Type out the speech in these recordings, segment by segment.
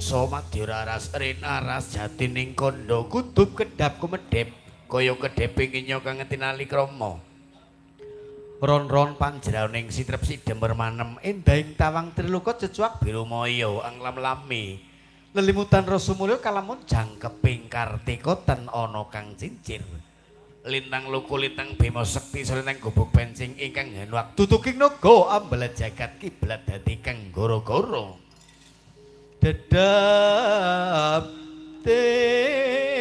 mangsa madya raras rinaras jatining kandha kudup kedap kumedhep kaya kedheping inya kang ngetinali krama ron-ron panjraning sitrep sidhem permanem endahing tawang triluka jejuak biru maya anglam lami lelimutan rasa mulya kalamun jangkeping kartika ten ana kang cincir lintang luku lintang bima sekti sareneng gubuk bencing ingkang henwak tutuking naga ambelet jagat kiblat dadi kang gara-gara dedam dedam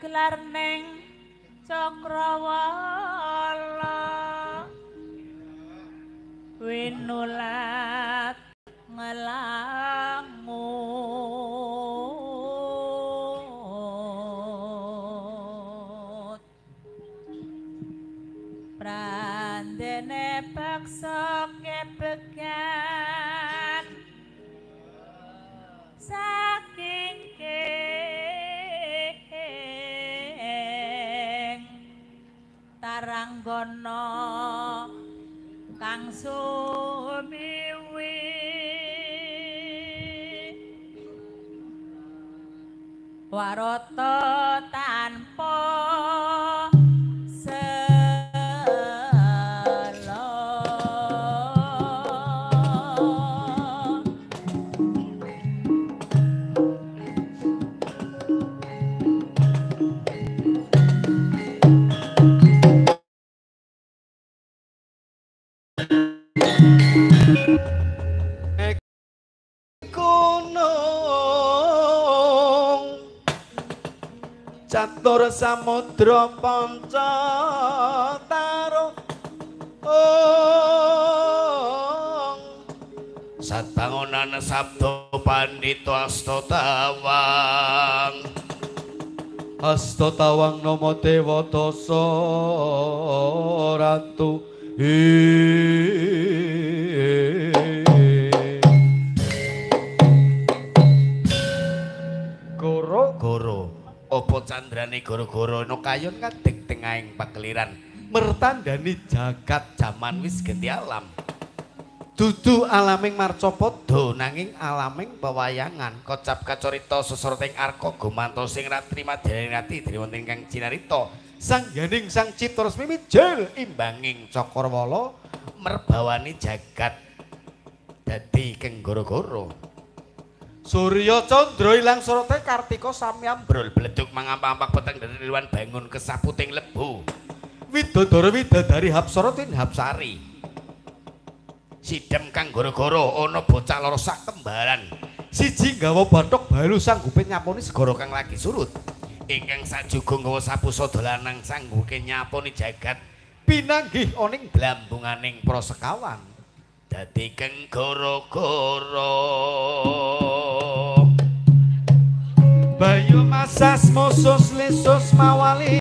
Gelar ning Cakrawala winulat ngelangut prandene paksa kebegan saking Taranggono kang sumiwi warata tanpa catur samudra panca taro satbangunan sabda pandita Astatawang nama Dewatasa ratu goro apa candrane goro-goro no kayun kadek tengahing pakeliran mertandani jagat jaman wis ganti alam dudu alaming marcapada nanging alaming pewayangan kocap kacorita sesoroting arka gumanto sing ratri madyaning rati driwonten ingkang cinarita sangganing sang citra resmi mijil imbanging Cakrawala merbawani jagat dadi keng goro-goro Surya Candra ilang sorate Kartika sami ambrol bleduk mangampak-ampak peteng dari liwan bangun kesaputing lebu Widodara widadari Hapsara tin Hapsari sidhem kang goro-goro ana bocah loro sak kembaran siji nggawa bathok balu sanggupe nyaponi segara kang lagi surut ingkang sajuga nggawa sapusa dolanang sanggupe nyaponi jagat pinanggih oning blambunganing prosekawan dadi keng goro-goro Bayu masas musus lisus mawali